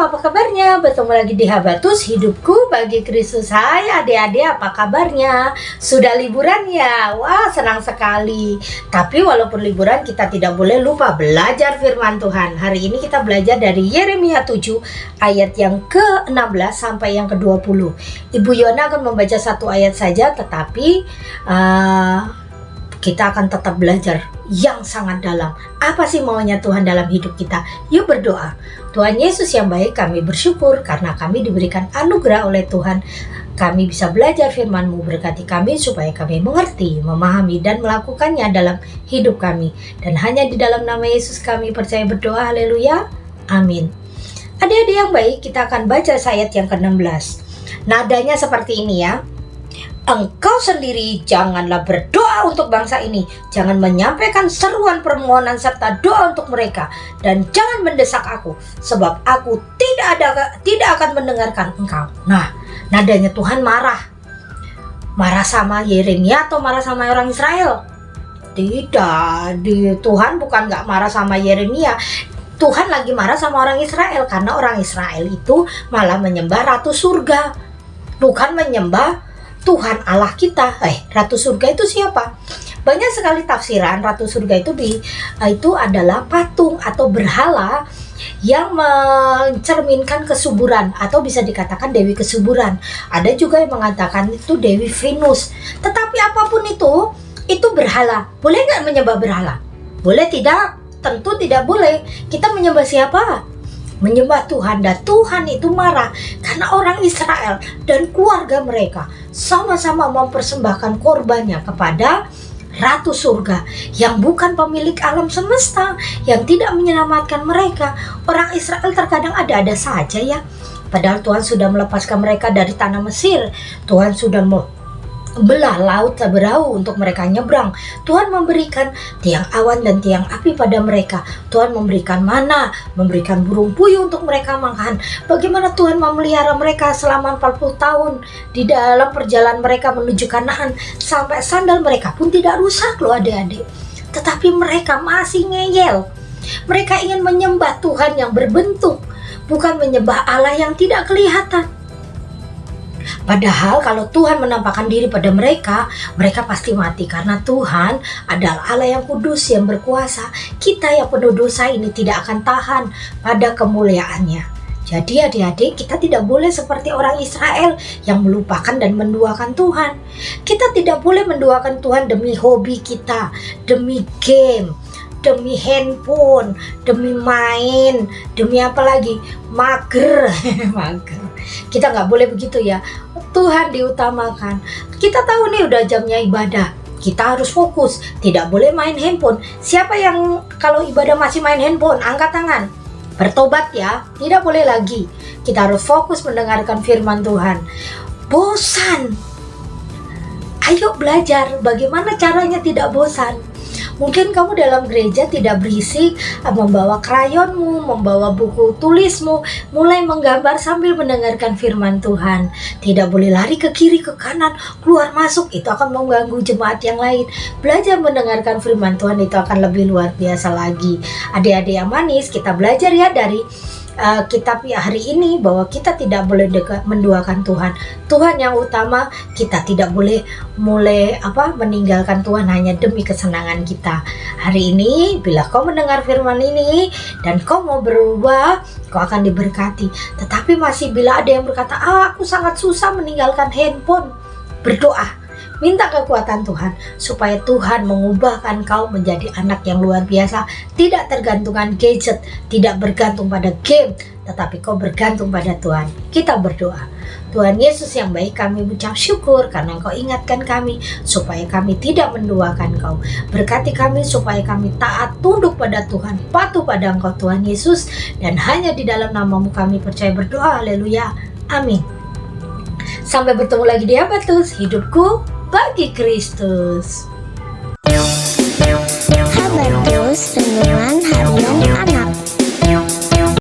apa kabarnya? Bertemu lagi di Habatus Hidupku Bagi Kristus. Hai adik-adik, apa kabarnya? Sudah liburan ya? Wah, senang sekali. Tapi walaupun liburan, kita tidak boleh lupa belajar firman Tuhan. Hari ini kita belajar dari Yeremia 7 ayat yang ke-16 sampai yang ke-20. Ibu Yona akan membaca satu ayat saja, tetapi kita akan tetap belajar yang sangat dalam. Apa sih maunya Tuhan dalam hidup kita? Yuk berdoa. Tuhan Yesus yang baik, kami bersyukur karena kami diberikan anugerah oleh Tuhan. Kami bisa belajar firman-Mu, berkati kami supaya kami mengerti, memahami, dan melakukannya dalam hidup kami. Dan hanya di dalam nama Yesus kami percaya berdoa, haleluya, amin. Adik-adik yang baik, kita akan baca ayat yang ke-16. Nadanya seperti ini ya. Engkau sendiri janganlah berdoa untuk bangsa ini. Jangan menyampaikan seruan permohonan serta doa untuk mereka. Dan jangan mendesak aku, sebab aku tidak akan mendengarkan engkau. Nah, nadanya Tuhan marah. Marah sama Yeremia atau marah sama orang Israel? Tidak, Tuhan bukan gak marah sama Yeremia. Tuhan lagi marah sama orang Israel. Karena orang Israel itu malah menyembah Ratu Surga, bukan menyembah Tuhan Allah kita. Ratu Surga itu siapa? Banyak sekali tafsiran. Ratu Surga itu adalah patung atau berhala yang mencerminkan kesuburan, atau bisa dikatakan Dewi Kesuburan. Ada juga yang mengatakan itu Dewi Venus. Tetapi apapun itu berhala. Boleh nggak menyembah berhala? Boleh tidak? Tentu tidak boleh. Kita menyembah siapa? Menyembah Tuhan. Dan Tuhan itu marah karena orang Israel dan keluarga mereka sama-sama mempersembahkan korbannya kepada Ratu Surga yang bukan pemilik alam semesta, yang tidak menyelamatkan mereka. Orang Israel terkadang ada-ada saja ya. Padahal Tuhan sudah melepaskan mereka dari tanah Mesir. Tuhan sudah belah laut Seberau untuk mereka nyebrang. Tuhan memberikan tiang awan dan tiang api pada mereka. Tuhan memberikan mana, memberikan burung puyuh untuk mereka makan. Bagaimana Tuhan memelihara mereka selama 40 tahun di dalam perjalanan mereka menuju Kanaan, sampai sandal mereka pun tidak rusak loh adik-adik. Tetapi mereka masih ngeyel. Mereka ingin menyembah Tuhan yang berbentuk, bukan menyembah Allah yang tidak kelihatan. Padahal kalau Tuhan menampakkan diri pada mereka, mereka pasti mati. Karena Tuhan adalah Allah yang kudus, yang berkuasa. Kita yang penuh dosa ini tidak akan tahan pada kemuliaannya. Jadi adik-adik, kita tidak boleh seperti orang Israel yang melupakan dan menduakan Tuhan. Kita tidak boleh menduakan Tuhan demi hobi kita, demi game, demi handphone, demi main, demi apa lagi? Mager. Mager. Kita nggak boleh begitu ya. Tuhan diutamakan. Kita tahu nih udah jamnya ibadah. Kita harus fokus. Tidak boleh main handphone. Siapa yang kalau ibadah masih main handphone? Angkat tangan. Bertobat ya. Tidak boleh lagi. Kita harus fokus mendengarkan firman Tuhan. Bosan. Ayo belajar. Bagaimana caranya tidak bosan? Mungkin kamu dalam gereja tidak berisik, membawa krayonmu, membawa buku tulismu, mulai menggambar sambil mendengarkan firman Tuhan. Tidak boleh lari ke kiri, ke kanan, keluar masuk, itu akan mengganggu jemaat yang lain. Belajar mendengarkan firman Tuhan itu akan lebih luar biasa lagi. Adik-adik yang manis, kita belajar ya dari kitab hari ini bahwa kita tidak boleh menduakan Tuhan. Tuhan yang utama. Kita tidak boleh meninggalkan Tuhan hanya demi kesenangan kita. Hari ini bila kau mendengar firman ini dan kau mau berubah, kau akan diberkati. Tetapi masih bila ada yang berkata, aku sangat susah meninggalkan handphone, berdoa. Minta kekuatan Tuhan supaya Tuhan mengubahkan kau menjadi anak yang luar biasa. Tidak tergantungan gadget, tidak bergantung pada game, tetapi kau bergantung pada Tuhan. Kita berdoa. Tuhan Yesus yang baik, kami mengucap syukur karena Engkau ingatkan kami supaya kami tidak menduakan Kau. Berkati kami supaya kami taat, tunduk pada Tuhan, patuh pada Engkau Tuhan Yesus. Dan hanya di dalam nama-Mu kami percaya berdoa, haleluya, amin. Sampai bertemu lagi di Habatus Hidupku Bagi Kristus. Habatus Renungan Harian Anak.